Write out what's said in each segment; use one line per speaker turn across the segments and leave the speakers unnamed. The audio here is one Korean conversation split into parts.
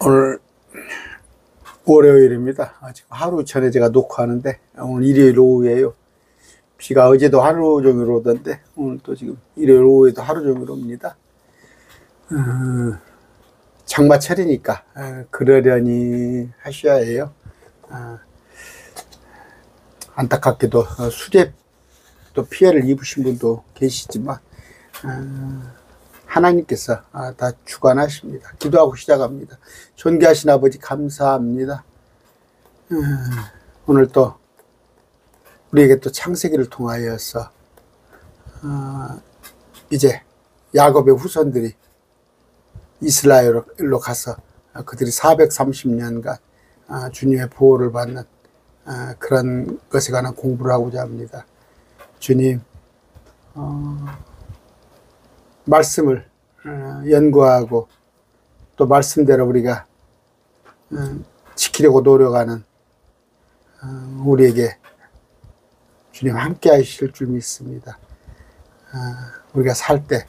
오늘 월요일입니다. 지금 하루 전에 제가 녹화하는데 오늘 일요일 오후에요. 비가 어제도 하루 종일 오던데 오늘 또 지금 일요일 오후에도 하루 종일 옵니다. 장마철이니까 그러려니 하셔야 해요. 안타깝게도 수재 또 피해를 입으신 분도 계시지만 하나님께서 다 주관하십니다. 기도하고 시작합니다. 존귀하신 아버지 감사합니다. 오늘 또 우리에게 또 창세기를 통하여서 이제 야곱의 후손들이 이스라엘로 가서 그들이 430년간 주님의 보호를 받는 그런 것에 관한 공부를 하고자 합니다. 주님, 말씀을 연구하고 또 말씀대로 우리가 지키려고 노력하는 우리에게 주님 함께 하실 줄 믿습니다. 우리가 살 때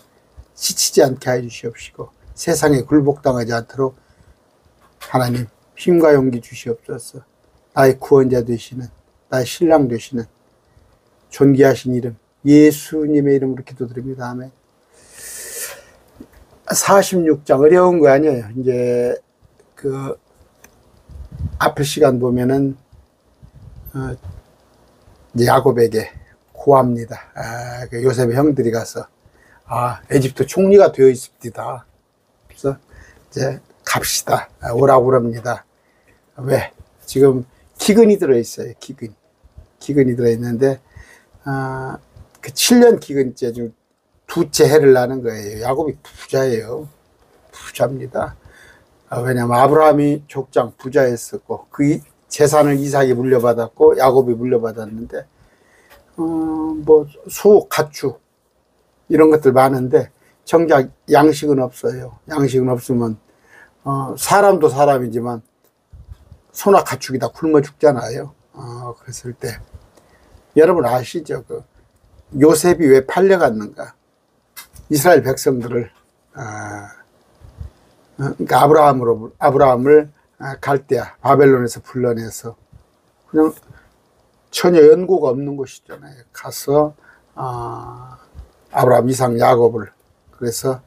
지치지 않게 해 주시옵시고 세상에 굴복당하지 않도록 하나님 힘과 용기 주시옵소서. 나의 구원자 되시는, 나의 신랑 되시는 존귀하신 이름 예수님의 이름으로 기도드립니다. 아멘. 46장 어려운 거 아니에요. 이제 그 앞에 시간 보면은 이제 야곱에게 고합니다. 그 요셉의 형들이 가서 에집트 총리가 되어 있습니다. 그래서 이제 갑시다. 오라고 그럽니다. 왜? 지금 기근이 들어 있어요. 기근이 들어 있는데 그 7년 기근째 지금 두째 해를 나는 거예요. 야곱이 부자예요. 부자입니다. 왜냐하면 아브라함이 족장 부자였었고 그 재산을 이삭이 물려받았고 야곱이 물려받았는데 뭐 소, 가축 이런 것들 많은데 정작 양식은 없어요. 양식은 없으면 사람도 사람이지만 소나 가축이 다 굶어 죽잖아요. 그랬을 때 여러분 아시죠? 그 요셉이 왜 팔려갔는가? 이스라엘 백성들을 그러니까 아브라함을 갈대아 바벨론에서 불러내서 그냥 전혀 연고가 없는 곳이잖아요. 가서 아브라함, 이삭, 야곱을 그래서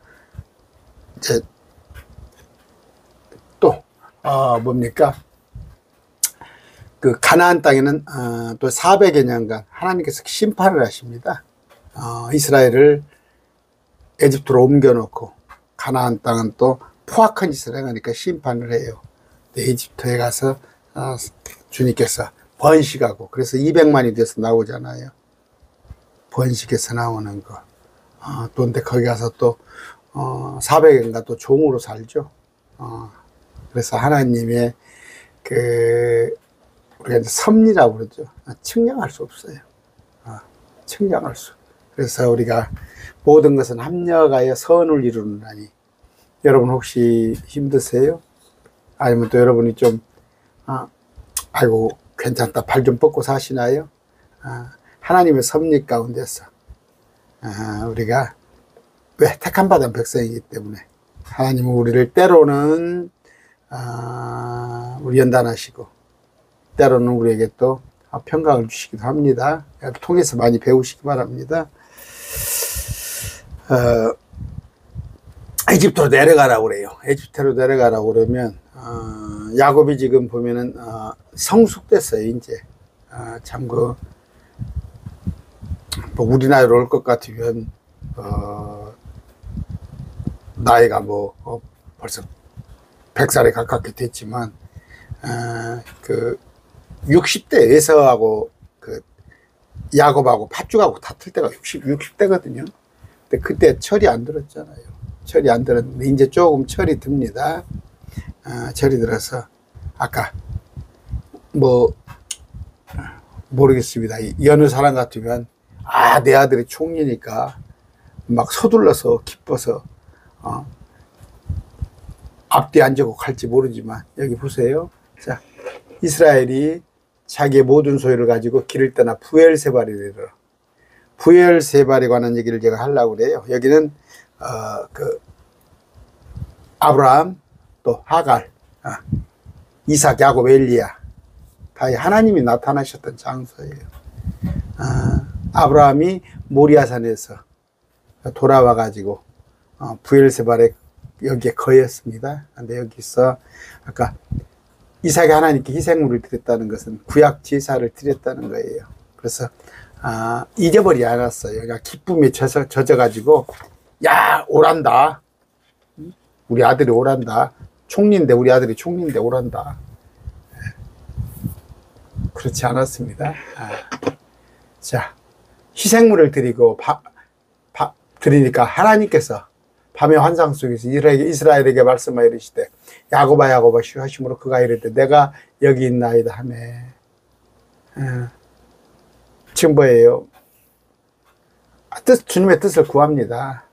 이제 또 뭡니까? 그 가나안 땅에는 또 400여 년간 하나님께서 심판을 하십니다. 이스라엘을 에집트로 옮겨놓고 가나안 땅은 또 포악한 짓을 해가니까 심판을 해요. 에집트에 가서 주님께서 번식하고 그래서 200만이 돼서 나오잖아요. 번식해서 나오는 거. 또 근데 거기 가서 또 400년간 또 종으로 살죠. 그래서 하나님의 그 우리가 이제 섭리라고 그러죠. 측량할 수 없어요. 측량할 수. 그래서 우리가 모든 것은 합력하여 선을 이루느라니. 여러분 혹시 힘드세요? 아니면 또 여러분이 좀 아이고 괜찮다 발 좀 뻗고 사시나요? 하나님의 섭리 가운데서 우리가 왜 택함 받은 백성이기 때문에 하나님은 우리를 때로는 우리 연단하시고 때로는 우리에게 또 평강을 주시기도 합니다. 통해서 많이 배우시기 바랍니다. 에집트로 내려가라고 그래요. 에집트로 내려가라고 그러면 야곱이 지금 보면은 성숙됐어요. 이제 참 그 뭐 우리나라로 올 것 같으면 나이가 뭐 벌써 100살에 가깝게 됐지만 그 60대 에서하고 그 야곱하고 팥죽하고 다툴 때가 60대거든요. 근데 그때 철이 안 들었잖아요. 철이 안 들었는데 이제 조금 철이 듭니다. 철이 들어서 아까 뭐 모르겠습니다. 여느 사람 같으면 내 아들이 총리니까 막 서둘러서 기뻐서 앞뒤 앉고 갈지 모르지만 여기 보세요. 자, 이스라엘이 자기의 모든 소유를 가지고 길을 떠나 부엘세바에 이르러 부엘세바에 관한 얘기를 제가 하려고 그래요. 여기는 그 아브라함 또 하갈 이삭, 야곱, 엘리야 다 하나님이 나타나셨던 장소예요. 아브라함이 모리아산에서 돌아와 가지고 부엘세발에 여기에 거했습니다. 근데 여기서 아까 이삭이 하나님께 희생물을 드렸다는 것은 구약 제사를 드렸다는 거예요. 그래서 잊어버리지 않았어요. 그러니까 기쁨에 젖어가지고 야 오란다. 우리 아들이 오란다. 총리인데 우리 아들이 총리인데 오란다. 그렇지 않았습니다. 자, 희생물을 드리고 드리니까 하나님께서 밤의 환상 속에서 이스라엘에게 말씀하여 이르시되 야곱아 야곱아 하심으로 그가 이르되 내가 여기 있나이다 하며 지금 뭐예요? 주님의 뜻을 구합니다.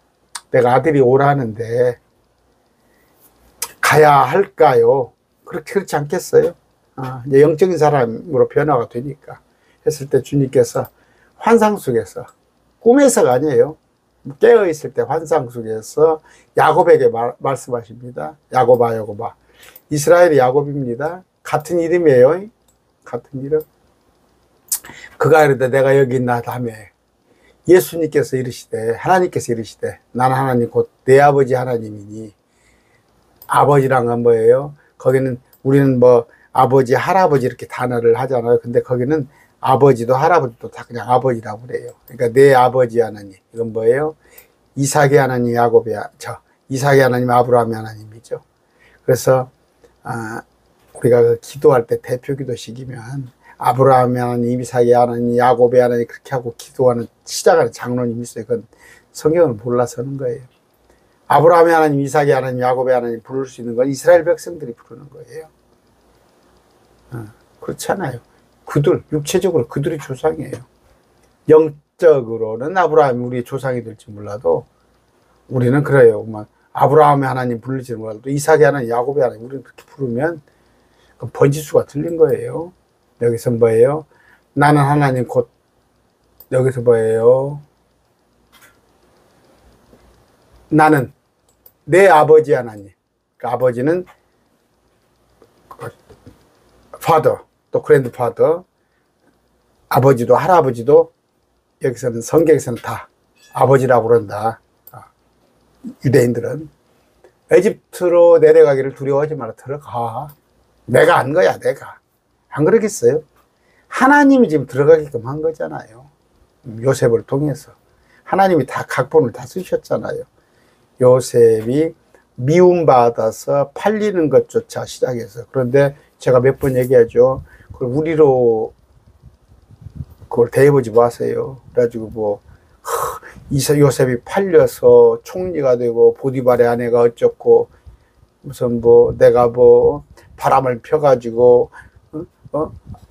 내가 아들이 오라 하는데 가야 할까요? 그렇지 않겠어요? 이제 영적인 사람으로 변화가 되니까 했을 때 주님께서 환상 속에서 꿈에서가 아니에요. 깨어있을 때 환상 속에서 야곱에게 말씀하십니다. 야곱아 야곱아. 이스라엘이 야곱입니다. 같은 이름이에요. 같은 이름. 그가 이르되 내가 여기 있나 하며 예수님께서 이르시되 하나님께서 이르시되 나는 하나님 곧 내 아버지 하나님이니. 아버지란 건 뭐예요? 거기는 우리는 뭐 아버지 할아버지 이렇게 단어를 하잖아요. 근데 거기는 아버지도 할아버지도 다 그냥 아버지라고 그래요. 그러니까 내 아버지 하나님. 이건 뭐예요? 이삭의 하나님, 이삭의 하나님, 아브라함의 하나님이죠. 그래서 우리가 기도할 때 대표 기도식이면 아브라함의 하나님, 이삭의 하나님, 야곱의 하나님 그렇게 하고 기도하는 시작하는 장로님이 있어요. 그건 성경을 몰라서는 거예요. 아브라함의 하나님, 이삭의 하나님, 야곱의 하나님 부를 수 있는 건 이스라엘 백성들이 부르는 거예요. 그렇잖아요. 육체적으로 그들이 조상이에요. 영적으로는 아브라함이 우리의 조상이 될지 몰라도 우리는 그래요. 아브라함의 하나님 부를지 몰라도 이삭의 하나님, 야곱의 하나님 우리는 그렇게 부르면 번지수가 틀린 거예요. 여기서 뭐예요? 나는 하나님 곧 여기서 뭐예요? 나는 내 아버지 하나님. 그 아버지는 father, 또 grandfather, 아버지도 할아버지도 여기서는 성경에서는 다 아버지라고 그런다. 유대인들은 에집트로 내려가기를 두려워하지 마라. 들어가. 내가 한 거야. 내가. 안 그러겠어요? 하나님이 지금 들어가게끔 한 거잖아요. 요셉을 통해서. 하나님이 다 각본을 다 쓰셨잖아요. 요셉이 미움받아서 팔리는 것조차 시작해서. 그런데 제가 몇 번 얘기하죠. 그걸 우리로 그걸 대해보지 마세요. 그래가지고 요셉이 팔려서 총리가 되고 보디발의 아내가 어쩌고 무슨 내가 바람을 펴가지고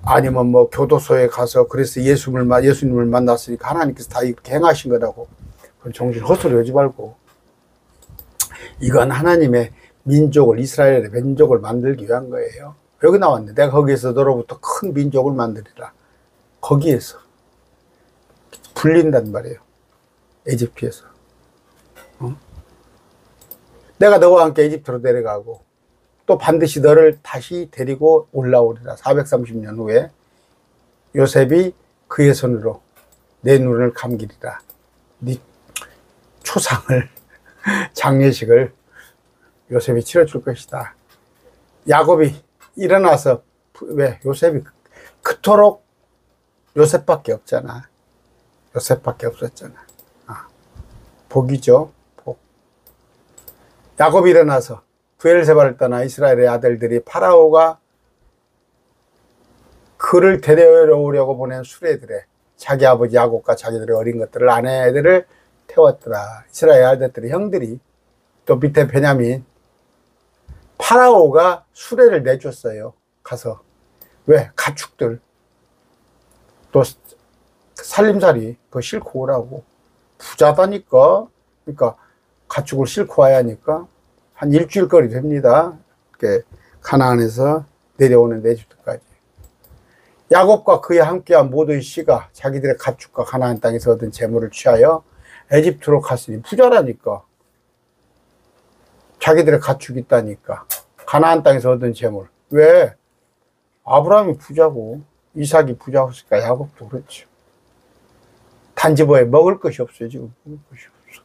아니면 교도소에 가서 그래서 예수님을 만났으니까 하나님께서 다 이렇게 행하신 거라고. 그건 정신 헛소리 하지 말고. 이건 하나님의 민족을, 이스라엘의 민족을 만들기 위한 거예요. 여기 나왔네. 내가 거기에서 너로부터 큰 민족을 만들리라. 거기에서 불린단 말이에요. 에집트에서. 내가 너와 함께 에집트로 내려가고 또 반드시 너를 다시 데리고 올라오리라. 430년 후에 요셉이 그의 손으로 내 눈을 감기리라. 네 초상을 장례식을 요셉이 치러줄 것이다. 야곱이 일어나서 왜 요셉이 그토록 요셉밖에 없잖아. 요셉밖에 없었잖아. 복이죠. 복. 야곱이 일어나서 부엘세바를 떠나 이스라엘의 아들들이 파라오가 그를 데려오려고 보낸 수레들에 자기 아버지 야곱과 자기들의 어린 것들을 아내들을 태웠더라. 이스라엘 아들들의 형들이 또 밑에 베냐민 파라오가 수레를 내줬어요. 가서. 왜? 가축들 또 살림살이 그거 싣고 오라고. 부자다니까. 그러니까 가축을 싣고 와야 하니까 한 일주일 거리 됩니다. 이렇게 가나안에서 내려오는 에집트까지. 야곱과 그에 함께한 모든 씨가 자기들의 가축과 가나안 땅에서 얻은 재물을 취하여 에집트로 갔으니 부자라니까. 자기들의 가축이 있다니까. 가나안 땅에서 얻은 재물. 왜? 아브라함이 부자고 이삭이 부자였으니까 야곱도 그렇죠. 단지 뭐에 먹을 것이 없어요. 지금 먹을 것이 없어.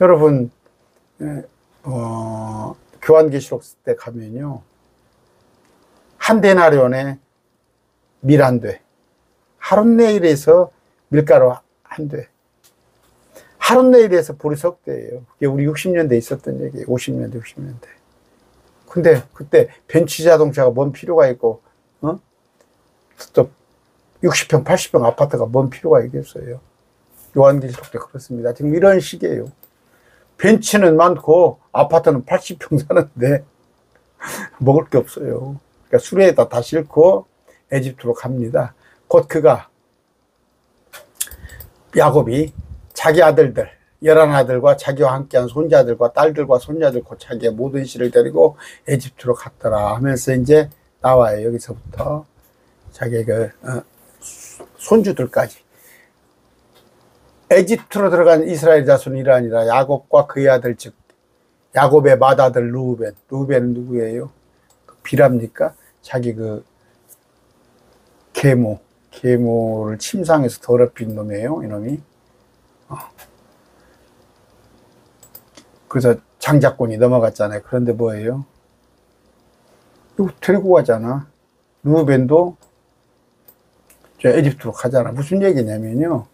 여러분 교환계시록 때 가면요, 한 데나리온에 밀 한 돼, 하룻네일에서 밀가루 한 돼, 하룻네일에서 보리석 대예요. 그게 우리 60년대에 있었던 얘기예요. 50년대 60년대. 근데 그때 벤츠 자동차가 뭔 필요가 있고 또 60평 80평 아파트가 뭔 필요가 있겠어요. 요한계시록 때 그렇습니다. 지금 이런 시기예요. 벤츠는 많고 아파트는 80평 사는데 먹을 게 없어요. 그러니까 수레에다 다 싣고 에집트로 갑니다. 곧 그가, 야곱이 자기 아들들 11아들과 자기와 함께한 손자들과 딸들과 손자들, 곧 자기의 모든 씨를 데리고 에집트로 갔더라 하면서 이제 나와요. 여기서부터 자기의 손주들까지. 에집트로 들어간 이스라엘 자손이 아니라 야곱과 그의 아들, 즉 야곱의 맏아들 르우벤. 르우벤은 누구예요? 비랍니까? 자기 계모를 침상에서 더럽힌 놈이에요, 이놈이. 그래서 장자권이 넘어갔잖아요. 그런데 뭐예요? 이거 데리고 가잖아. 르우벤도 저 에집트로 가잖아. 무슨 얘기냐면요,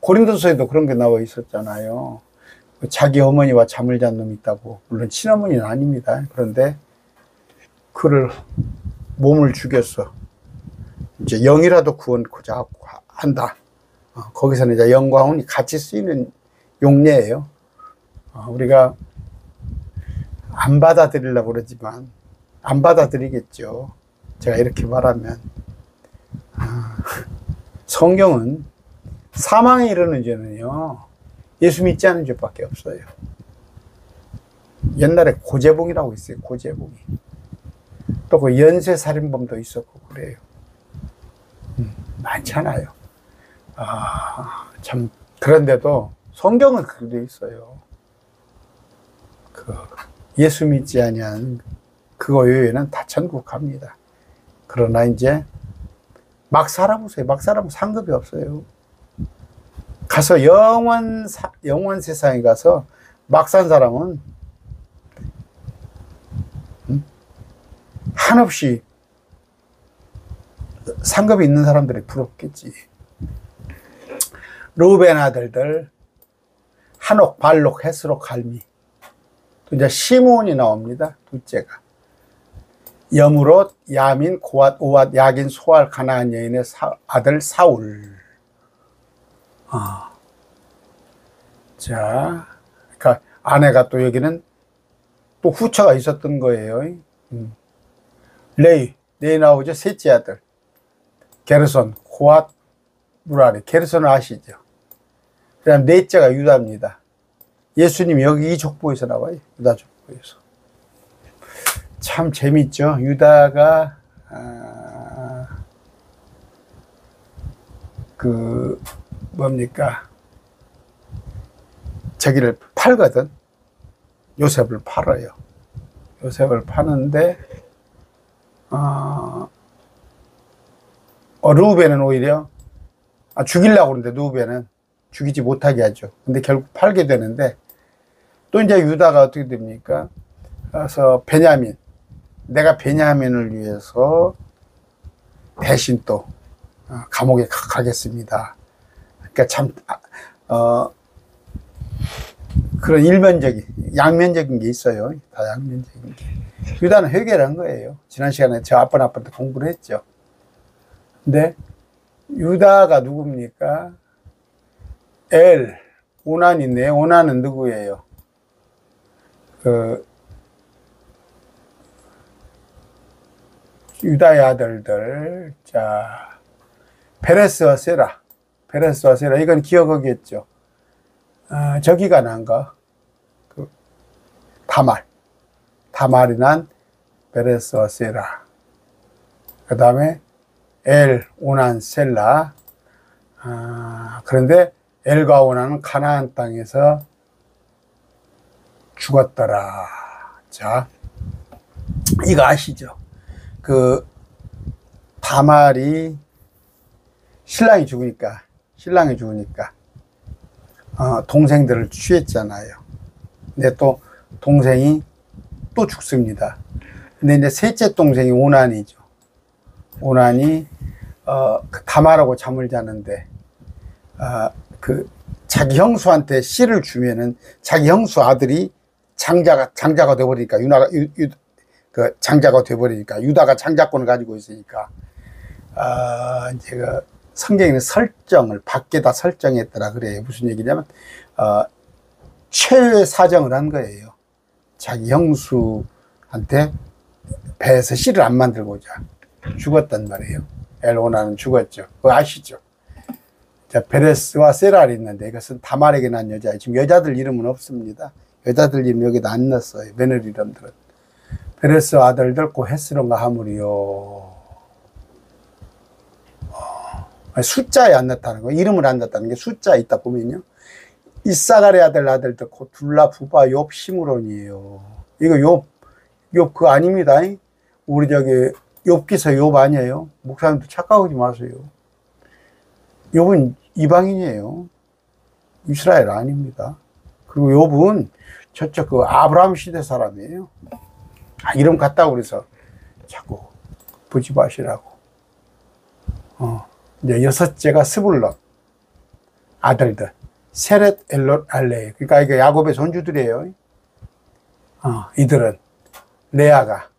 고린도서에도 그런 게 나와 있었잖아요. 자기 어머니와 잠을 잔 놈이 있다고. 물론 친어머니는 아닙니다. 그런데 그를 몸을 죽였어. 이제 영이라도 구원코자 한다. 거기서는 이제 영과 혼이 같이 쓰이는 용례예요. 우리가 안 받아들이려고 그러지만 안 받아들이겠죠. 제가 이렇게 말하면 성경은 사망에 이르는 죄는요, 예수 믿지 않은 죄밖에 없어요. 옛날에 고재봉이라고 있어요. 고재봉이. 또 그 연쇄살인범도 있었고 그래요. 많잖아요. 참. 그런데도 성경은 그렇게 돼 있어요. 예수 믿지 아니한 그거 외에는 다 천국 갑니다. 그러나 이제 막 살아보세요. 막 살아보면 상급이 없어요. 가서 영원 세상에 가서 막 산 사람은 한없이 상급이 있는 사람들이 부럽겠지. 르우벤 아들들 한옥, 발록, 헤스록, 갈미. 또 이제 시므온이 나옵니다. 둘째가 여므롯, 야민, 고앗, 오앗, 야긴, 소알, 가나안 여인의 아들 사울. 자, 그러니까 아내가 또 여기는 또 후처가 있었던 거예요. 레이 나오죠. 셋째 아들 게르손, 고앗, 무라리. 게르손을 아시죠? 그 다음 넷째가 유다입니다. 예수님이 여기 이 족보에서 나와요. 유다 족보에서. 참 재밌죠. 유다가 뭡니까, 자기를 팔거든. 요셉을 팔아요. 요셉을 파는데 르우벤은 오히려 죽이려고 그러는데 르우벤은 죽이지 못하게 하죠. 근데 결국 팔게 되는데, 또 이제 유다가 어떻게 됩니까? 그래서 내가 베냐민을 위해서 대신 또 감옥에 가겠습니다. 그러니까 참 그런 양면적인 게 있어요. 다 양면적인 게. 유다는 회개를 한 거예요. 지난 시간에 저 아빠한테 공부를 했죠. 근데 유다가 누굽니까? 오난인데, 오난은 누구예요? 유다의 아들들. 자, 베레스와 세라. 이건 기억하겠죠. 저기가 난가? 다말이 난 베레스와 세라. 그 다음에 오난, 셀라. 그런데 엘과 오난은 가나안 땅에서 죽었더라. 자, 이거 아시죠? 그 다말이 신랑이 죽으니까 동생들을 취했잖아요. 근데 또 동생이 또 죽습니다. 근데 이제 셋째 동생이 오난이죠. 오난이 그 다말하고 잠을 자는데 그 자기 형수한테 씨를 주면은 자기 형수 아들이 장자가 돼버리니까 그 장자가 돼버리니까 유다가 장자권을 가지고 있으니까 이제 그 성경에는 설정을 밖에다 설정했더라 그래요. 무슨 얘기냐면 최후의 사정을 한 거예요. 자기 형수한테 배에서 씨를 안 만들고자 죽었단 말이에요. 엘오나는 죽었죠. 그거 아시죠? 자, 베레스와 세랄이 있는데 이것은 다말에게 난 여자예요. 지금 여자들 이름은 없습니다. 여자들 이름 여기다 안 넣었어요. 며느리 이름들은. 베레스 아들들 고 헤스론과 하물이요. 숫자에 안 넣었다는 거. 이름을 안 넣었다는 게 숫자에 있다 보면요. 이사갈의 아들들 고 둘라 부바 욥 시므론이에요. 이거 욥 그거 아닙니다. 우리 저기 욥기서 욥 아니에요. 목사님도 착각하지 마세요. 욥은 이방인이에요. 이스라엘 아닙니다. 그리고 욥은 저쪽 그 아브라함 시대 사람이에요. 이름 같다고 그래서 자꾸 보지 마시라고. 이제 여섯째가 스불론 아들들 세렛 엘롯 알레. 그러니까 이게 야곱의 손주들이에요. 이들은 레아가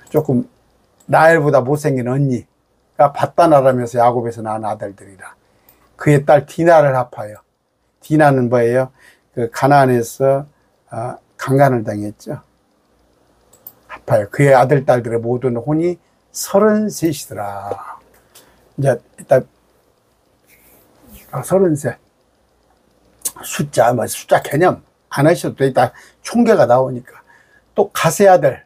조금 라헬보다 못생긴 언니가 밧단아람에서 야곱에서 낳은 아들들이라. 그의 딸 디나를 합하여. 디나는 뭐예요? 그 가나안에서 강간을 당했죠. 합하여 그의 아들 딸들의 모든 혼이 33이더라. 이제 일단 33 숫자 개념 안 하셔도 돼. 일단 총계가 나오니까. 또 가세 아들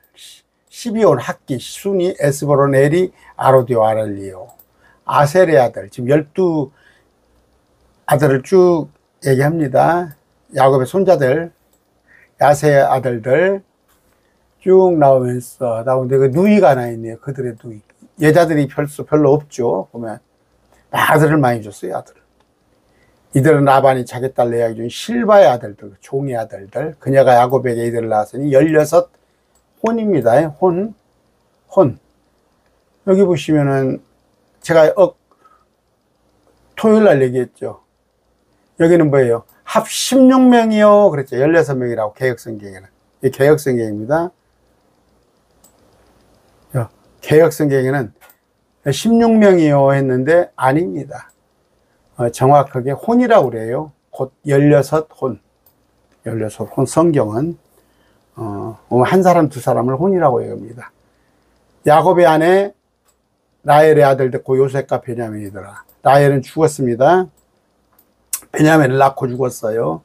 시비온 학기 순이 에스보론 에리 아로디오 아랄리오 아셀의 아들 지금 12 아들을 쭉 얘기합니다. 야곱의 손자들 야세의 아들들 쭉 나오는데 그 누이가 하나 있네요. 그들의 누이. 여자들이 별로 없죠. 보면 아들을 많이 줬어요. 아들을. 이들은 라반이 자기 딸 레아에게 준 실바의 아들들, 종의 아들들. 그녀가 야곱에게 이들을 낳았으니 16혼입니다. 혼. 여기 보시면은 제가 토요일 날 얘기했죠. 여기는 뭐예요? 합 16명이요. 그랬죠. 16명이라고 개혁성경에는. 이 개혁성경입니다. 개혁성경에는 16명이요 했는데 아닙니다. 정확하게 혼이라고 그래요. 곧 16혼. 16혼 성경은 한 사람 두 사람을 혼이라고 얘기합니다. 야곱의 아내 라헬의 아들들 고 요셉과 베냐민이더라. 라헬은 죽었습니다. 베냐민을 낳고 죽었어요.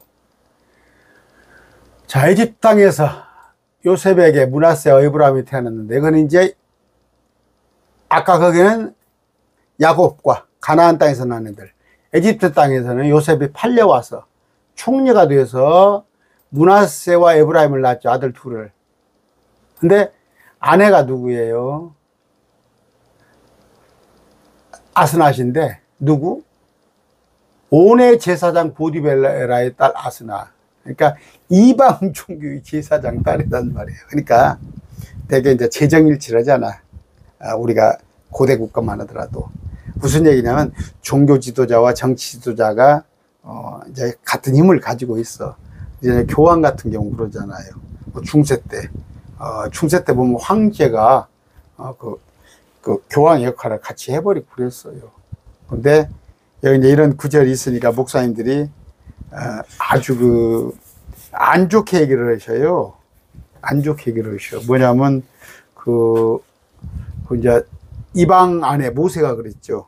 자, 에집트 땅에서 요셉에게 므낫세와 에브라임이 태어났는데 그건 이제 아까 거기는 야곱과 가나안 땅에서 난 애들. 에집트 땅에서는 요셉이 팔려와서 총리가 되어서 므낫세와 에브라임을 낳았죠. 아들 둘을. 근데 아내가 누구예요? 아스낫인데 누구? 온의 제사장 보디벨라의 딸 아스나. 그러니까 이방 종교의 제사장 딸이란 말이에요. 그러니까 되게 이제 재정일치하잖아. 우리가 고대 국가만 하더라도 무슨 얘기냐면 종교 지도자와 정치 지도자가 이제 같은 힘을 가지고 있어. 이제 교황 같은 경우 그러잖아요. 중세 때 보면 황제가 그 교황 역할을 같이 해버리고 그랬어요. 근데 여기 이제 이런 구절이 있으니까 목사님들이 아주 안 좋게 얘기를 하셔요. 안 좋게 얘기를 하셔. 뭐냐면 이제 이방 아내 모세가 그랬죠.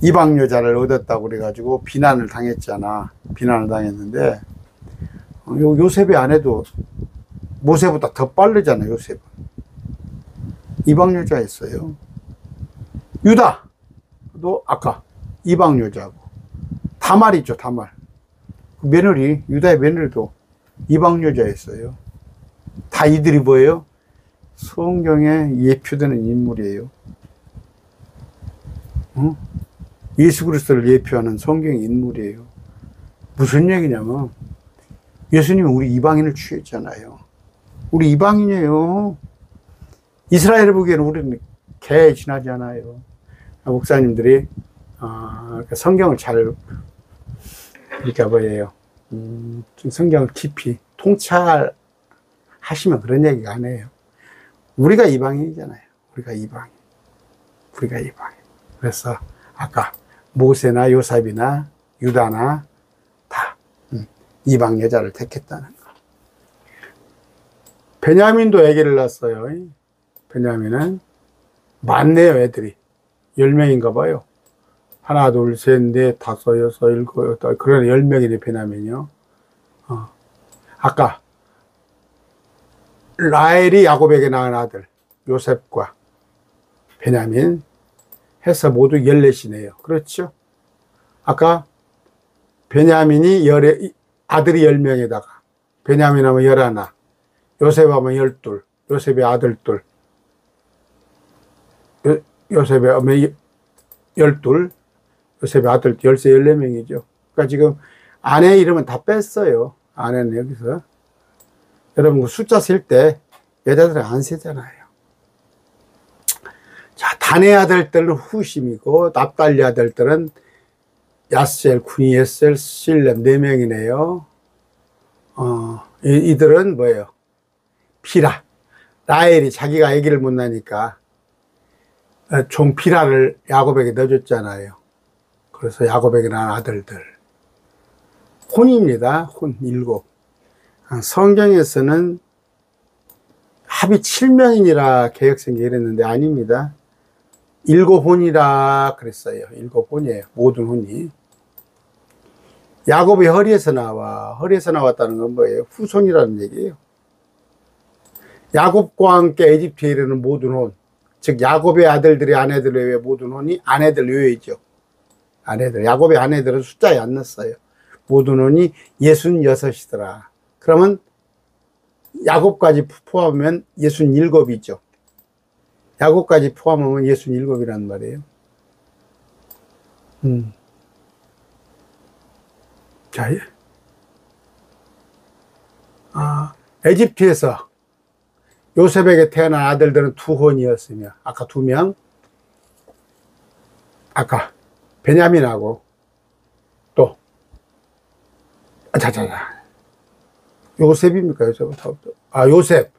이방 여자를 얻었다고 그래가지고 비난을 당했잖아. 비난을 당했는데 요셉의 아내도 모세보다 더 빠르잖아. 요셉은 이방 여자였어요. 유다도 아까 이방 여자고 다말 있죠. 다말 며느리 유다의 며느리도 이방 여자였어요. 다 이들이 뭐예요? 성경에 예표되는 인물이에요. 어? 예수 그리스도를 예표하는 성경 인물이에요. 무슨 얘기냐면 예수님은 우리 이방인을 취했잖아요. 우리 이방인이에요. 이스라엘을 보기에는 우리는 개 지나잖아요. 목사님들이 성경을 잘 그러니까 뭐예요? 좀 성경을 깊이 통찰하시면 그런 얘기가 아니에요. 우리가 이방인이잖아요. 우리가 이방인. 그래서 아까 모세나 요셉이나 유다나 다 이방 여자를 택했다는 거. 베냐민도 아기를 낳았어요. 베냐민은 많네요, 애들이. 10명인가 봐요. 하나, 둘, 셋, 넷, 다섯, 여섯, 일곱, 여덟, 그러나 10명이네, 베냐민이요. 아까 라헬이 야곱에게 낳은 아들 요셉과 베냐민 해서 모두 14이네요. 그렇죠? 아까 베냐민이 아들이 10명에다가 베냐민 하면 11, 요셉 하면 12, 요셉의 아들 둘, 요셉의 어머니 12, 요셉의 아들 13, 14명이죠. 그러니까 지금 아내 이름은 다 뺐어요. 아내는 여기서. 여러분 그 숫자 셀 때 여자들은 안 세잖아요. 자, 단의 아들들은 후심이고 납달리 아들들은 야셀, 구니에셀, 실렘 4명이네요. 이들은 뭐예요? 비라. 라헬이 자기가 아기를 못 낳으니까 종 비라를 야곱에게 넣어줬잖아요. 그래서 야곱에게 낳은 아들들. 혼입니다. 혼 7. 성경에서는 합이 7명이니라 개혁성경이 이랬는데 아닙니다. 7혼이라 그랬어요. 7혼이에요. 모든 혼이. 야곱이 허리에서 나왔다는 건 뭐예요? 후손이라는 얘기예요. 야곱과 함께 에집트에 이르는 모든 혼, 즉 야곱의 아들들의 아내들 외에 모든 혼이 아내들 외이죠. 아내들, 야곱의 아내들은 숫자에 안 넣었어요. 모든 혼이 66이더라. 그러면 야곱까지 포함하면 67이죠. 야곱까지 포함하면 67이란 말이에요. 자, 에집트에서 요셉에게 태어난 아들들은 2혼이었으며, 아까 2명, 아까 베냐민하고 또, 요셉입니까? 요셉.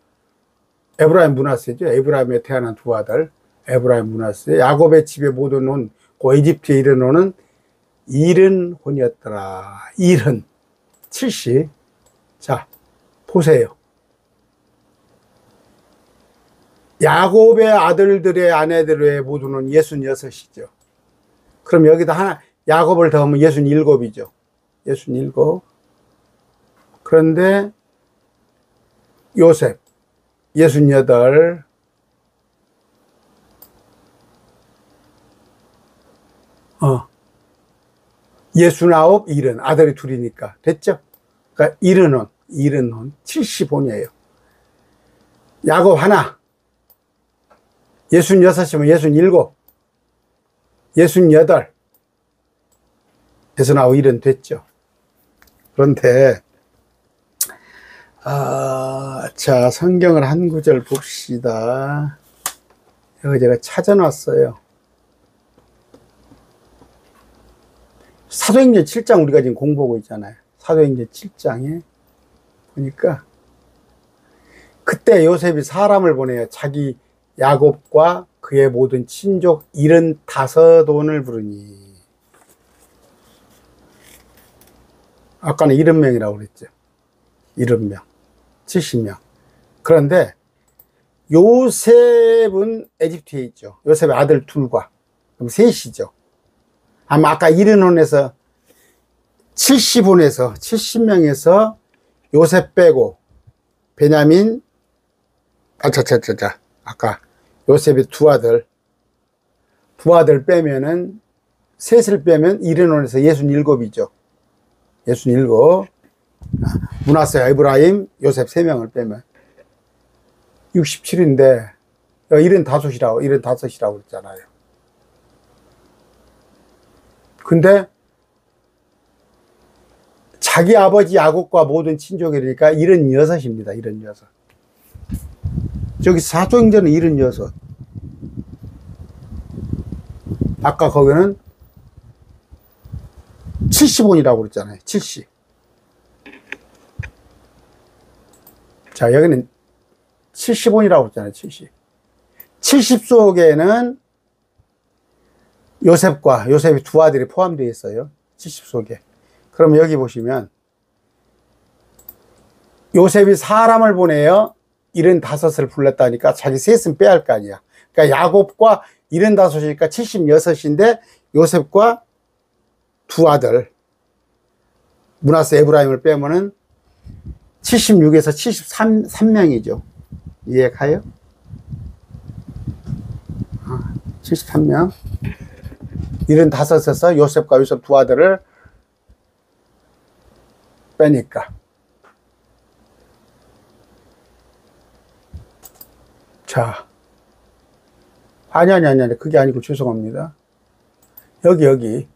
에브라임 므낫세죠. 에브라임에 태어난 2 아들. 에브라임 므낫세. 야곱의 집에 모든 혼, 그 에집트에 이른 혼은 70혼이었더라. 70. 70. 자, 보세요. 야곱의 아들들의 아내들의 모든 혼 66이죠. 그럼 여기다 하나, 야곱을 더하면 67이죠. 67. 그런데 요셉 68, 어, 69, 70, 아들이 둘이니까 됐죠? 그러니까 70혼, 70혼이에요. 야곱 하나, 66이면 67, 68, 69, 70 됐죠. 그런데 자, 성경을 한 구절 봅시다. 여기 제가 찾아놨어요. 사도행전 7장 우리가 지금 공부하고 있잖아요. 사도행전 7장에 보니까 그때 요셉이 사람을 보내요. 자기 야곱과 그의 모든 친족 75혼을 부르니. 아까는 70명이라고 그랬죠. 70명, 70명. 그런데 요셉은 에집트에 있죠. 요셉의 아들 둘과 그럼 셋이죠. 아마 아까 70혼에서 70혼에서 70명에서 요셉 빼고 베냐민, 아까 요셉의 2 아들 빼면은 셋을 빼면 70혼에서 67이죠. 67. 므낫세, 에브라임, 요셉 3명을 빼면 67인데 75이라고 그랬잖아요. 근데 자기 아버지 야곱과 모든 친족이니까 76입니다. 76. 저기 사도행전은 76. 아까 거기는 70원이라고 그랬잖아요. 70. 자, 여기는 70원이라고 그랬잖아요. 70. 70 속에는 요셉의 두 아들이 포함되어 있어요. 70 속에. 그럼 여기 보시면 요셉이 사람을 보내요. 75을 불렀다니까 자기 셋은 빼야 할 거 아니야. 그러니까 야곱과 75이니까 76인데 요셉과 두 아들 므낫세, 에브라임을 빼면은 76에서 73명이죠. 이해가요? 73명. 75에서 요셉과 요셉 두 아들을 빼니까. 자. 아니. 그게 아니고 죄송합니다. 여기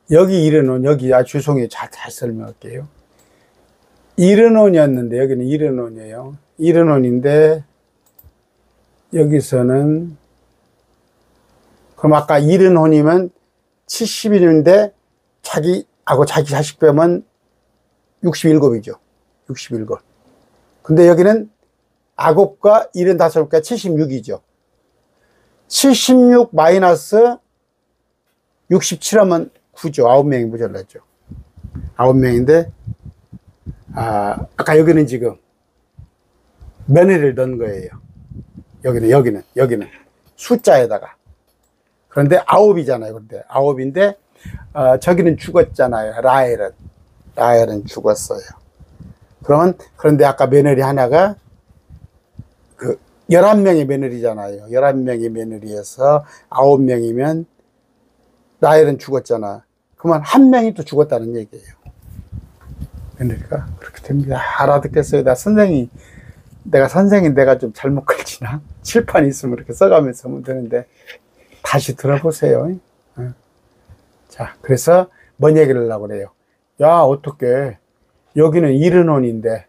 이르논, 여기, 죄송해요. 잘 설명할게요. 이르논이었는데, 여기는 이르논이에요. 이르논인데, 여기서는, 그럼 아까 이르논이면 70인인데, 자기하고 자기 자식 빼면 67이죠. 67. 근데 여기는 아곱과 75과 76이죠. 76 마이너스 67 하면 9죠. 9명이 모자랐죠. 9명인데, 아까 여기는 지금 며느리를 넣은 거예요. 여기는 숫자에다가. 그런데 9이잖아요. 근데 9인데, 저기는 죽었잖아요. 라헬은 죽었어요. 그런데 아까 며느리 하나가 11명의 며느리잖아요. 11명의 며느리에서 9명이면 라헬은 죽었잖아. 그러면 한 명이 또 죽었다는 얘기예요. 며느리가. 그렇게 됩니다. 알아듣겠어요. 내가 선생님 내가 좀 잘못 가르치나? 칠판 있으면 이렇게 써가면서 하면 되는데, 다시 들어보세요. 자, 그래서 뭔 얘기를 하려고 그래요? 야, 어떡해. 여기는 이르논인데,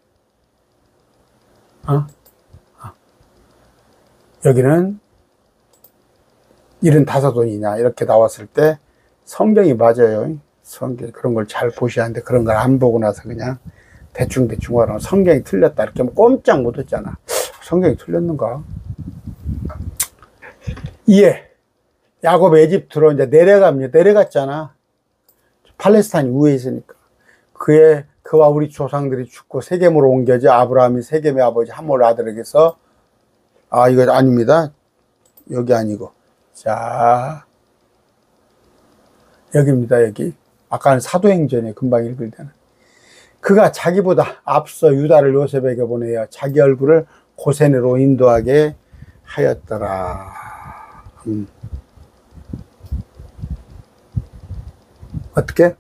여기는 75원이냐 이렇게 나왔을 때 성경이 맞아요. 성경 그런 걸 잘 보셔야 하는데 그런 걸 안 보고 나서 그냥 대충 하라고 성경이 틀렸다 이렇게 하면 꼼짝 못 했잖아. 성경이 틀렸는가? 야곱 에집트로 이제 내려갔잖아. 팔레스타인 위에 있으니까. 그와 우리 조상들이 죽고 세겜으로 옮겨져 아브라함이 세겜의 아버지 하몰 아들에게서 이거 아닙니다. 여기 아니고. 자, 여기입니다, 여기. 아까는 사도행전에 금방 읽을 때는. 그가 자기보다 앞서 유다를 요셉에게 보내어 자기 얼굴을 고센으로 인도하게 하였더라. 어떻게?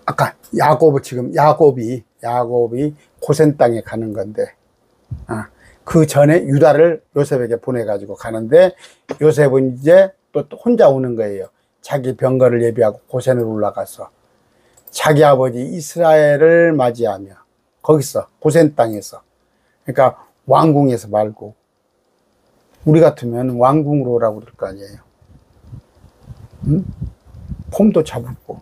아까 야곱이 고센 땅에 가는 건데, 그 전에 유다를 요셉에게 보내가지고 가는데, 요셉은 이제 또 혼자 오는 거예요. 자기 병거를 예비하고 고센으로 올라가서 자기 아버지 이스라엘을 맞이하며, 거기서 고센 땅에서, 그러니까 왕궁에서 말고, 우리 같으면 왕궁으로 오라고 그럴 거 아니에요. 폼도 잡고,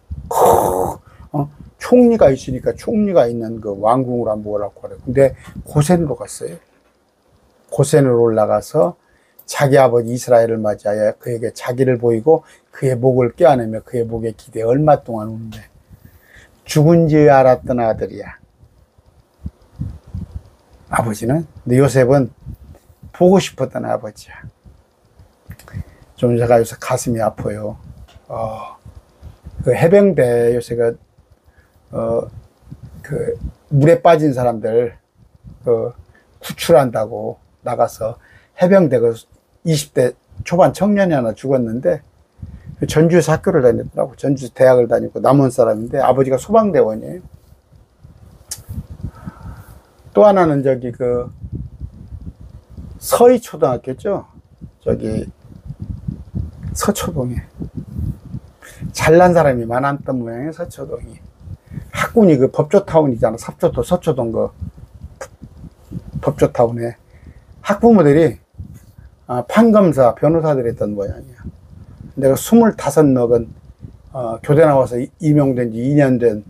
총리가 있으니까 총리가 있는 그 왕궁으로 한번 오라고 그래요. 근데 고센으로 갔어요. 고센으로 올라가서 자기 아버지 이스라엘을 맞이하여 그에게 자기를 보이고 그의 목을 껴안으며 그의 목에 기대 얼마 동안 우는데, 죽은 줄 알았던 아들이야. 아버지는. 근데 요셉은 보고 싶었던 아버지야. 좀 제가 요새 가슴이 아파요. 그 해병대 요새가 그 물에 빠진 사람들 구출한다고 나가서 해병대 20대 초반 청년이 하나 죽었는데, 전주에서 학교를 다녔더라고. 전주에서 대학을 다니고 남원 사람인데 아버지가 소방대원이에요. 또 하나는 저기 그 서희초등학교죠. 저기 서초동에 잘난 사람이 많았던 모양이에요. 서초동이 학군이 그 법조타운이잖아. 삽조도 서초동 그 법조타운에 학부모들이 판검사 변호사들이 했던 모양이야. 내가 25 먹은 교대 나와서 임용된 지 2년 된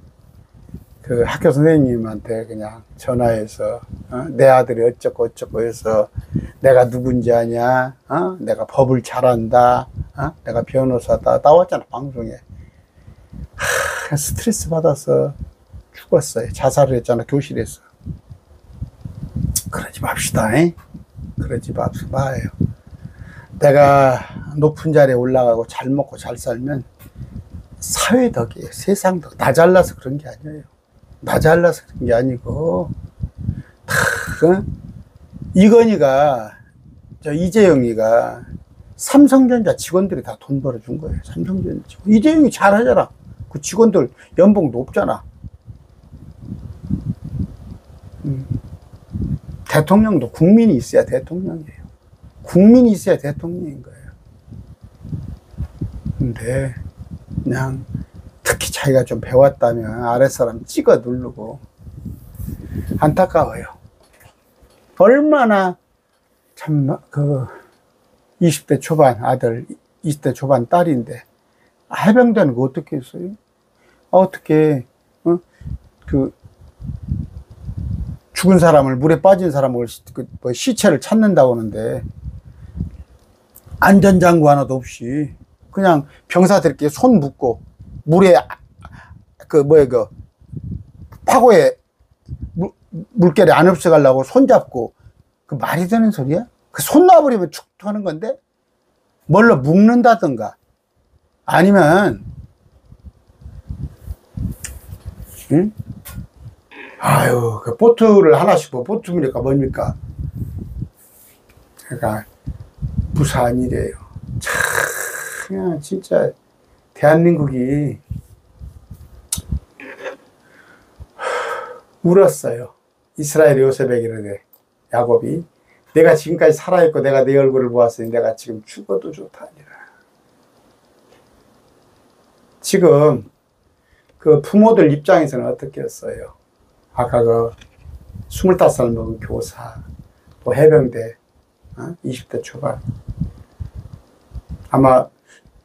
그 학교 선생님한테 그냥 전화해서 내 아들이 어쩌고 어쩌고 해서 내가 누군지 아냐, 내가 법을 잘한다, 내가 변호사다 나왔잖아 방송에. 스트레스 받아서 죽었어요. 자살을 했잖아 교실에서. 그러지 맙시다. 그러지 마요. 내가 높은 자리에 올라가고 잘 먹고 잘 살면 사회 덕이에요. 세상 덕. 나 잘나서 그런 게 아니에요. 나 잘나서 그런 게 아니고 다 이건희가 이재용이가 삼성전자 직원들이 다 돈 벌어준 거예요. 삼성전자 직원. 이재용이 잘하잖아. 그 직원들 연봉 높잖아. 대통령도 국민이 있어야 대통령이에요. 국민이 있어야 대통령인 거예요. 근데 그냥 특히 자기가 좀 배웠다면 아랫사람 찍어 누르고 안타까워요. 얼마나 참 그 20대 초반 아들 20대 초반 딸인데 해병대는 거 어떻게 했어요? 어떻게 그 죽은 사람을 물에 빠진 사람을 뭐 시체를 찾는다고 하는데 안전장구 하나도 없이 그냥 병사들끼리 손 묶고 물에 그 파고에 물결에 안 흡수가려고 손 잡고 그 말이 되는 소리야? 그 손 놔버리면 축 하는 건데 뭘로 묶는다든가 아니면 응? 아유 그 보트를 하나씩 보트입니까 뭡니까? 그러니까 무사한 일이에요. 참 진짜 대한민국이 울었어요. 이스라엘 요셉에게 이르되 야곱이 내가 지금까지 살아있고 내가 네 얼굴을 보았으니 내가 지금 죽어도 좋다 아니라. 지금 그 부모들 입장에서는 어떻게 했어요? 아까 그 25살 먹은 교사 또 해병대 20대 초반 아마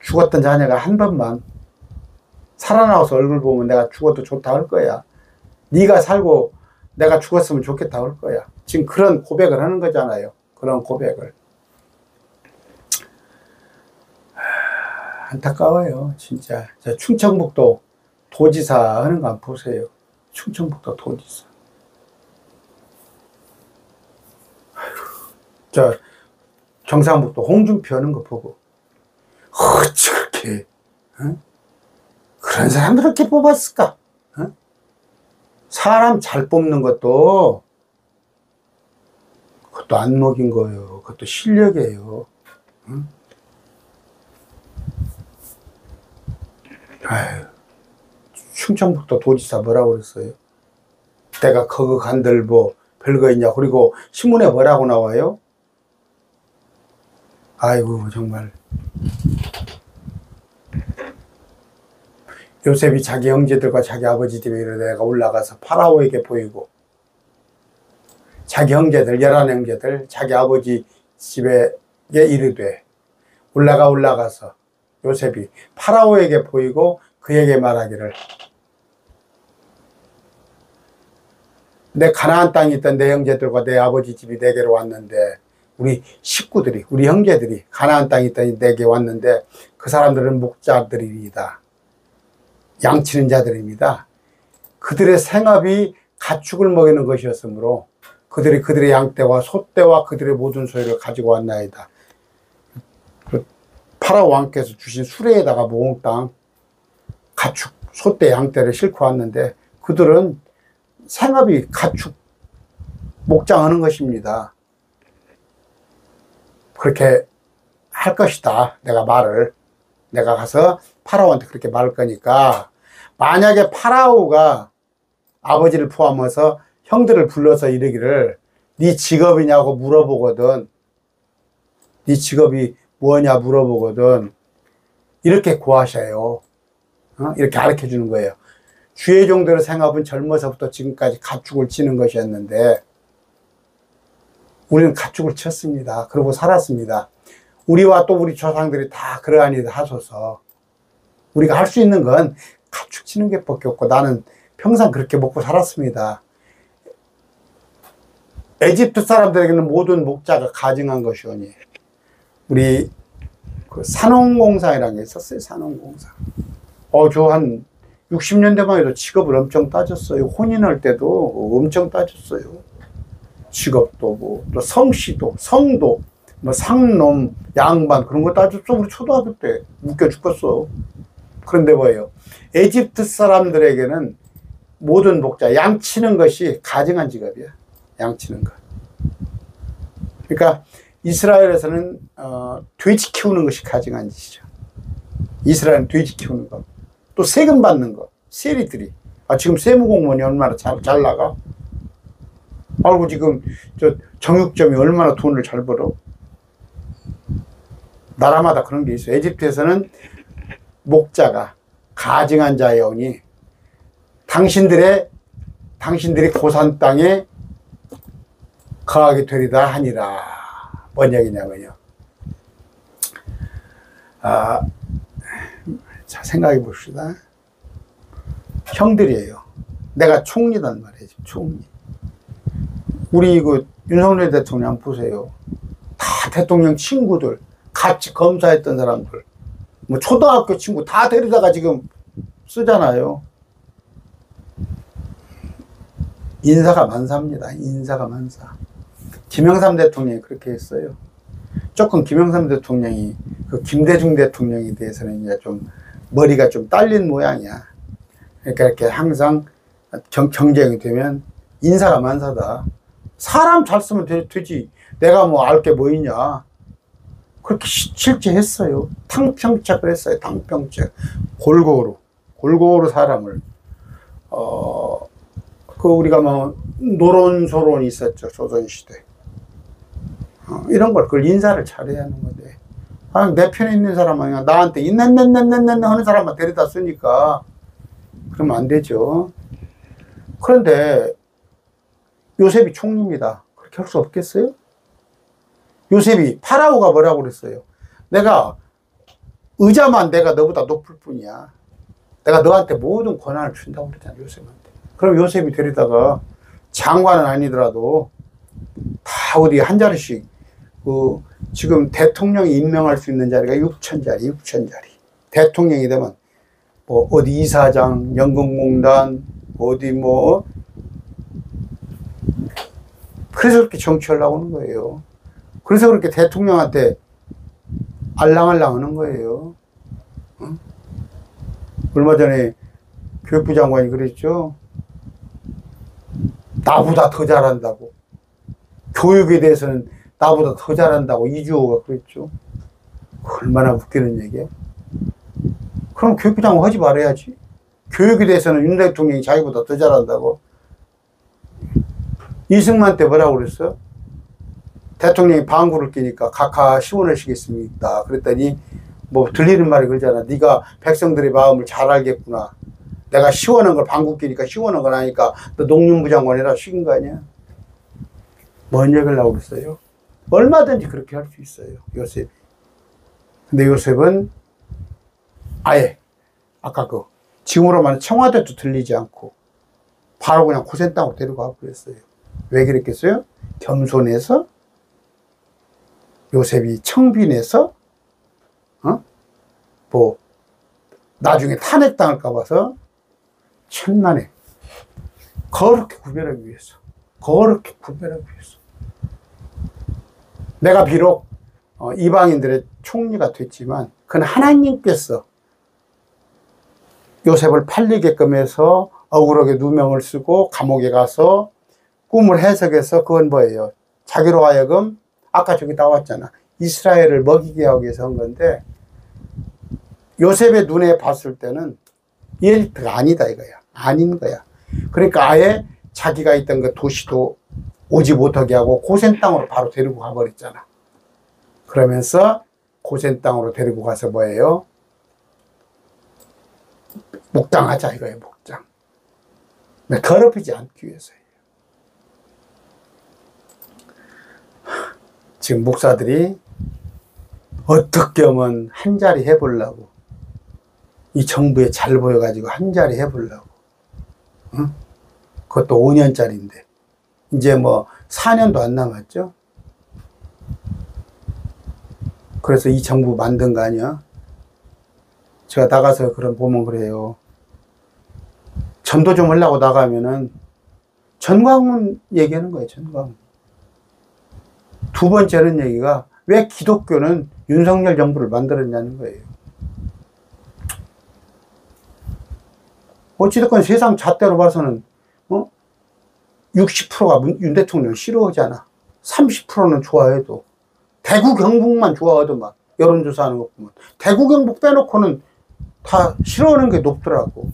죽었던 자녀가 한 번만 살아나와서 얼굴 보면 내가 죽어도 좋다 할 거야. 네가 살고 내가 죽었으면 좋겠다 할 거야. 지금 그런 고백을 하는 거잖아요. 그런 고백을. 안타까워요. 진짜. 저 충청북도 도지사 하는 거 한번 보세요. 충청북도 도지사. 저 경상북도 홍준표 하는 거 보고 어찌 그렇게 그런 사람들 이렇게 뽑았을까? 사람 잘 뽑는 것도 그것도 안목인 거예요. 그것도 실력이에요. 아유, 충청북도 도지사 뭐라고 그랬어요? 내가 거거 간들보 별거 있냐? 그리고 신문에 뭐라고 나와요? 아이고 정말 요셉이 자기 형제들과 자기 아버지 집에 이르되 내가 올라가서 파라오에게 보이고 자기 형제들 11형제들 자기 아버지 집에 이르되 올라가서 요셉이 파라오에게 보이고 그에게 말하기를 내 가나안 땅에 있던 내 형제들과 내 아버지 집이 내게로 왔는데 우리 식구들이 우리 형제들이 가나안 땅에 있던 내게 왔는데 그 사람들은 목자들이다. 양치는 자들입니다. 그들의 생업이 가축을 먹이는 것이었으므로 그들이 그들의 양떼와 소떼와 그들의 모든 소유를 가지고 왔나이다. 파라오 왕께서 주신 수레에다가 몽땅 가축, 소떼, 양떼를 싣고 왔는데 그들은 생업이 가축 목장하는 것입니다. 그렇게 할 것이다. 내가 말을. 내가 가서 파라오한테 그렇게 말할 거니까, 만약에 파라오가 아버지를 포함해서 형들을 불러서 이르기를 네 직업이냐고 물어보거든, 네 직업이 뭐냐 물어보거든, 이렇게 고하셔요. 이렇게 가르쳐 주는 거예요. 주의 종들의 생업은 젊어서부터 지금까지 가축을 치는 것이었는데 우리는 가축을 쳤습니다. 그러고 살았습니다. 우리와 또 우리 조상들이 다 그러한 일을 하소서. 우리가 할 수 있는 건 가축 치는 게 밖에 없고, 나는 평생 그렇게 먹고 살았습니다. 에집트 사람들에게는 모든 목자가 가증한 것이오니, 우리 그 산업공사이라는 게 있었어요. 산업공사. 저 한 60년대만 해도 직업을 엄청 따졌어요. 혼인할 때도 엄청 따졌어요. 직업도 뭐, 또 성씨도, 성도, 뭐 상놈, 양반 그런 거 따졌어. 우리 초등학교 때 웃겨 죽겠어. 그런데 뭐예요? 에집트 사람들에게는 모든 목자, 양 치는 것이 가증한 직업이야. 양 치는 거. 그러니까 이스라엘에서는 돼지 키우는 것이 가증한 짓이죠. 이스라엘은 돼지 키우는 거. 또 세금 받는 거. 세리들이. 지금 세무공무원이 얼마나 잘 나가? 알고 지금 저 정육점이 얼마나 돈을 잘 벌어? 나라마다 그런 게 있어요. 에집트에서는 목자가 가증한 자여오니 당신들이 고산 땅에 거하게 되리다 하니라. 뭔 얘기냐면요. 자, 생각해 봅시다. 형들이에요. 내가 총리단 말이에요. 총리. 우리 윤석열 대통령 보세요. 다 대통령 친구들, 같이 검사했던 사람들, 뭐 초등학교 친구 다 데리다가 지금 쓰잖아요. 인사가 만사입니다. 인사가 만사. 김영삼 대통령이 그렇게 했어요. 조금 김영삼 대통령이 그 김대중 대통령에 대해서는 이제 좀 머리가 좀 딸린 모양이야. 그러니까 이렇게 항상 경쟁이 되면 인사가 만사다. 사람 잘 쓰면 되지. 내가 뭐 알 게 뭐 있냐. 그렇게 실제 했어요. 탕평책을 했어요. 탕평책. 골고루 사람을. 우리가 뭐 노론소론이 있었죠. 조선시대. 이런 걸, 그걸 인사를 잘해야 하는 건데. 내 편에 있는 사람은 나한테 인낸낸낸낸낸 하는 사람만 데려다 쓰니까 그러면 안 되죠. 그런데 요셉이 총리입니다. 그렇게 할 수 없겠어요? 요셉이, 파라오가 뭐라고 그랬어요? 의자만 내가 너보다 높을 뿐이야. 내가 너한테 모든 권한을 준다고 그랬잖아, 요셉한테. 그럼 요셉이 데리다가 장관은 아니더라도 다 어디 한 자리씩, 지금 대통령이 임명할 수 있는 자리가 6,000자리. 대통령이 되면 뭐 어디 이사장, 연금공단, 어디 뭐, 그래서 그렇게 정치하려고 하는 거예요. 그래서 그렇게 대통령한테 알랑알랑 하는 거예요. 얼마 전에 교육부 장관이 그랬죠. 나보다 더 잘한다고. 교육에 대해서는 나보다 더 잘한다고 이주호가 그랬죠. 얼마나 웃기는 얘기야. 그럼 교육부 장관 하지 말아야지. 교육에 대해서는 윤 대통령이 자기보다 더 잘한다고. 이승만 때 뭐라고 그랬어? 대통령이 방구를 끼니까 각하 시원하시겠습니까? 그랬더니 뭐 들리는 말이 그러잖아. 네가 백성들의 마음을 잘 알겠구나. 내가 시원한 걸 방구 끼니까 시원한 걸 하니까 너 농림부 장관이라 시킨 거 아니야? 뭔 얘기를 하고 그랬어요? 얼마든지 그렇게 할 수 있어요, 요셉이. 근데 요셉은 아예 아까 지금으로 말하면 청와대도 들리지 않고 바로 그냥 고센 땅으로 데려가 버렸어요. 왜 그랬겠어요? 겸손해서, 요셉이 청빈해서, 뭐 나중에 탄핵당할까 봐서 천만에 거룩히 구별하기 위해서. 내가 비록 이방인들의 총리가 됐지만 그건 하나님께서 요셉을 팔리게끔 해서 억울하게 누명을 쓰고 감옥에 가서 꿈을 해석해서, 그건 뭐예요? 자기로 하여금, 아까 저기 나왔잖아, 이스라엘을 먹이게 하기 위해서 한 건데, 요셉의 눈에 봤을 때는 이집트가 아니다 이거야. 아닌 거야. 그러니까 아예 자기가 있던 그 도시도 오지 못하게 하고 고센 땅으로 바로 데리고 가버렸잖아. 그러면서 고센 땅으로 데리고 가서 뭐예요? 목장하자 이거예요. 목장. 더럽히지 않기 위해서예요. 지금 목사들이 어떻게 하면 한 자리 해보려고, 이 정부에 잘 보여가지고 한 자리 해보려고, 응? 그것도 5년짜리인데 이제 뭐 4년도 안 남았죠. 그래서 이 정부 만든 거 아니야? 제가 나가서 그런 보면 그래요. 전도 좀 하려고 나가면은 전광훈 얘기하는 거예요. 전광훈. 두 번째는 얘기가 왜 기독교는 윤석열 정부를 만들었냐는 거예요. 어찌됐건 세상 잣대로 봐서는 60%가 윤 대통령 싫어하잖아. 30%는 좋아해도. 대구 경북만 좋아하도 막 여론조사하는 거 보면 대구 경북 빼놓고는 다 싫어하는 게 높더라고.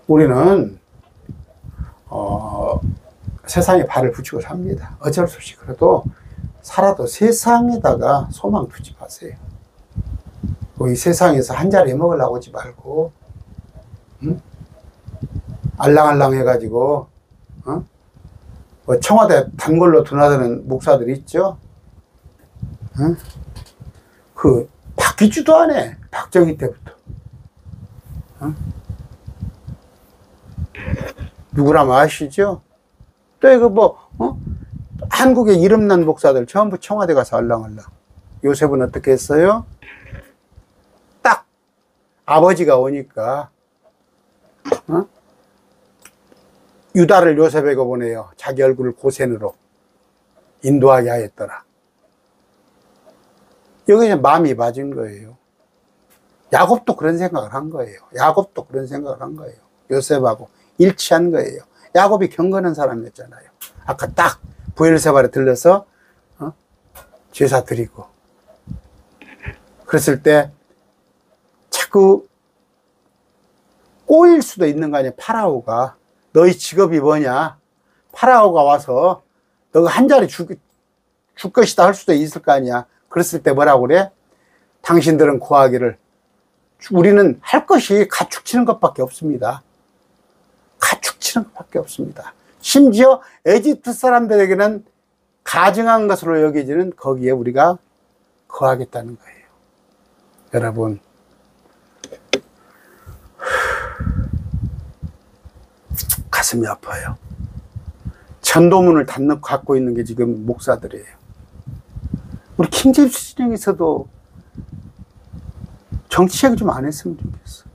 우리는 세상에 발을 붙이고 삽니다. 어쩔 수 없이. 그래도 살아도 세상에다가 소망 두지 마세요. 이 세상에서 한 자리 해먹으려고 하지 말고, 응? 알랑알랑 해가지고, 뭐 청와대 단골로 드나드는 목사들이 있죠? 응? 그, 바뀌지도 않아. 박정희 때부터. 응? 누구라면 아시죠? 또 이거 뭐, 한국의 이름난 목사들 전부 청와대 가서 알랑알랑. 요셉은 어떻게 했어요? 딱 아버지가 오니까 유다를 요셉에게 보내요. 자기 얼굴을 고센으로 인도하게 하였더라. 여기서 마음이 맞은 거예요. 야곱도 그런 생각을 한 거예요. 야곱도 그런 생각을 한 거예요. 요셉하고 일치한 거예요. 야곱이 경건한 사람이었잖아요. 아까 딱 부엘세바에 들러서 제사 드리고 그랬을 때 자꾸 꼬일 수도 있는 거 아니에요. 파라오가 너희 직업이 뭐냐, 파라오가 와서 너가 한 자리 줄 것이다 할 수도 있을 거 아니야. 그랬을 때 뭐라고 그래? 당신들은 구하기를 우리는 할 것이 가축 치는 것밖에 없습니다. 가축 치는 것밖에 없습니다. 심지어 에집트 사람들에게는 가증한 것으로 여겨지는 거기에 우리가 거하겠다는 거예요. 여러분, 가슴이 아파요. 전도문을 갖고 있는 게 지금 목사들이에요. 우리 킹제임스 진영에서도 정치 얘기 좀 안 했으면 좋겠어.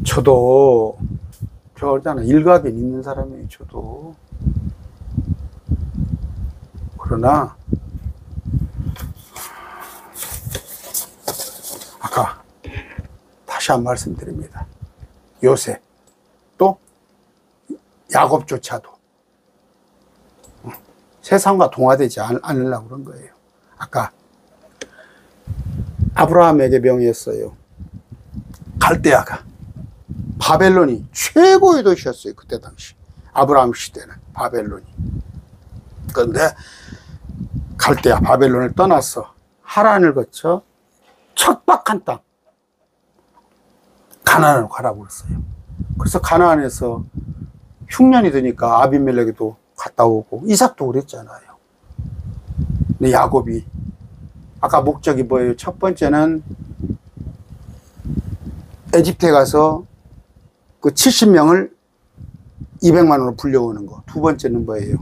저도 그러잖아, 일각에 있는 사람이에요. 저도. 그러나 아까 다시 한 말씀드립니다. 요셉 또 야곱조차도 세상과 동화되지 않으려고 그런 거예요. 아까 아브라함에게 명했어요. 갈대아가 바벨론이 최고의 도시였어요. 그때 당시 아브라함 시대는 바벨론이. 그런데 갈대아 바벨론을 떠나서 하란을 거쳐 척박한 땅 가나안으로 가라고 그랬어요. 그래서 가나안에서 흉년이 드니까 아비멜렉에도 갔다 오고 이삭도 그랬잖아요. 근데 야곱이 아까 목적이 뭐예요? 첫 번째는 에집트에 가서 그 70명을 200만으로 불려오는 거. 두 번째는 뭐예요?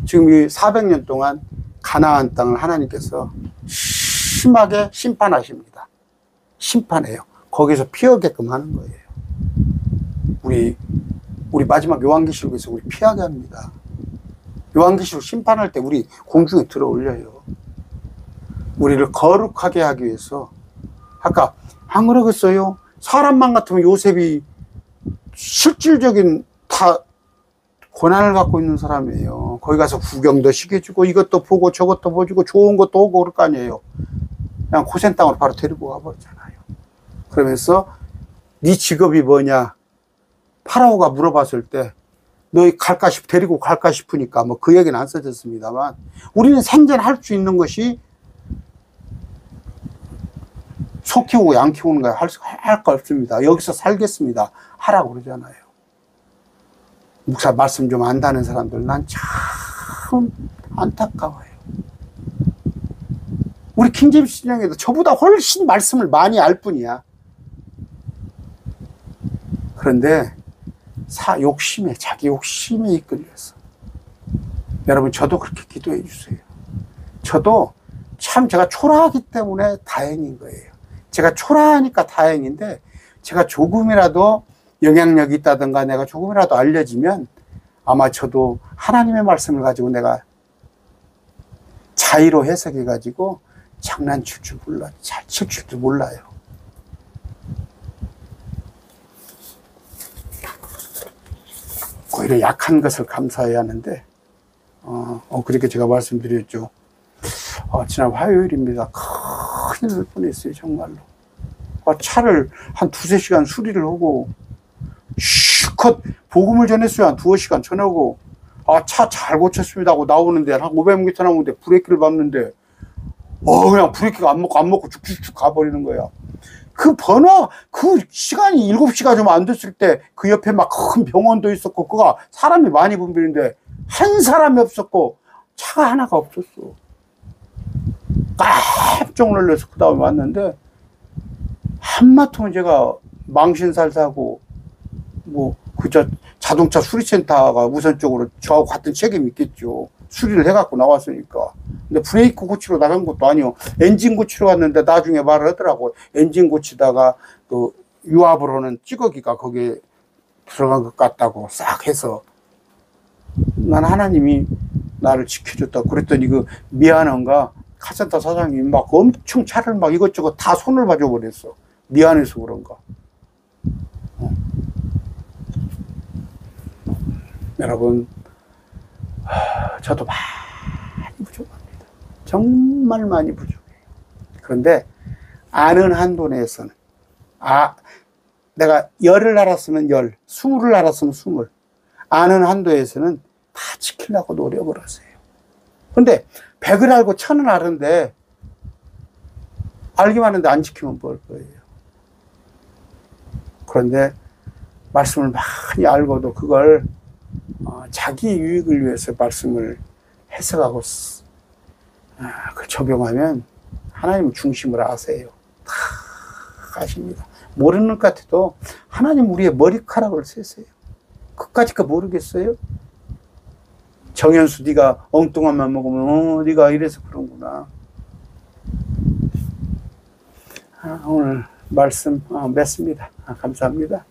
지금 이 400년 동안 가나안 땅을 하나님께서 심하게 심판하십니다. 심판해요. 거기서 피하게끔 하는 거예요. 우리 마지막 요한계시록에서 우리 피하게 합니다. 요한계시록 심판할 때 우리 공중에 들어 올려요. 우리를 거룩하게 하기 위해서. 아까 안 그러겠어요? 사람만 같으면 요셉이 실질적인 다 고난을 갖고 있는 사람이에요. 거기 가서 구경도 시켜주고 이것도 보고 저것도 보여주고 좋은 것도 오고 그럴 거 아니에요. 그냥 고센 땅으로 바로 데리고 가버리잖아요. 그러면서 네 직업이 뭐냐? 파라오가 물어봤을 때 너희 데리고 갈까 싶으니까 뭐 그 얘기는 안 써졌습니다만, 우리는 생존할 수 있는 것이 소 키우고 양 키우는 거야. 할 거 없습니다. 여기서 살겠습니다. 하라고 그러잖아요. 목사 말씀 좀 안다는 사람들 난 참 안타까워요. 우리 킹제임스 신앙에도 저보다 훨씬 말씀을 많이 알 뿐이야. 그런데 자기 욕심에 이끌려서. 여러분, 저도 그렇게 기도해 주세요. 저도 참 제가 초라하기 때문에 다행인 거예요. 제가 초라하니까 다행인데, 제가 조금이라도 영향력이 있다든가 내가 조금이라도 알려지면 아마 저도 하나님의 말씀을 가지고 내가 자의로 해석해 가지고 장난칠 줄 몰라, 잘 칠 줄도 몰라요. 오히려 약한 것을 감사해야 하는데, 그렇게 제가 말씀드렸죠. 지난 화요일입니다. 큰일 날 뻔했어요, 정말로. 차를 한 2-3시간 수리를 하고, 실컷 복음을 전했어요. 한 2시간 전하고, 차 잘 고쳤습니다 하고 나오는데, 한 500m 나오는데 브레이크를 밟는데, 그냥 브레이크가 안 먹고 쭉쭉쭉 가버리는 거야. 그 시간이 7시가 좀 안 됐을 때, 그 옆에 막 큰 병원도 있었고, 그가 사람이 많이 붐비는데, 한 사람이 없었고, 차가 하나가 없었어. 깜짝 놀라서 그 다음에 왔는데, 한마통 제가 망신살 사고, 자동차 수리센터가 우선적으로 저하고 같은 책임이 있겠죠. 수리를 해갖고 나왔으니까. 근데 브레이크 고치러 나간 것도 아니요. 엔진 고치러 갔는데 나중에 말을 하더라고. 엔진 고치다가 그 유압으로는 찌꺼기가 거기에 들어간 것 같다고 싹 해서. 난 하나님이 나를 지켜줬다고. 그랬더니 그 미안한가 카센터 사장님이 막 엄청 차를 막 이것저것 다 손을 봐줘 버렸어. 미안해서 그런가. 여러분, 저도 많이 부족합니다. 정말 많이 부족해요. 그런데 아는 한도 내에서는, 내가 10을 알았으면 10, 20을 알았으면 20, 아는 한도에서는 다 지키려고 노력을 하세요. 근데 100을 알고 1000을 아는데, 알기만 하는데 안 지키면 뭘 거예요. 그런데 말씀을 많이 알고도 그걸 자기 유익을 위해서 말씀을 해석하고 적용하면 하나님 중심을 아세요. 다 아십니다. 모르는 것 같아도 하나님 우리의 머리카락을 세세요. 그까짓 거 모르겠어요? 정현수, 네가 엉뚱한 맘 먹으면 네가 이래서 그런구나. 오늘 말씀 맺습니다. 감사합니다.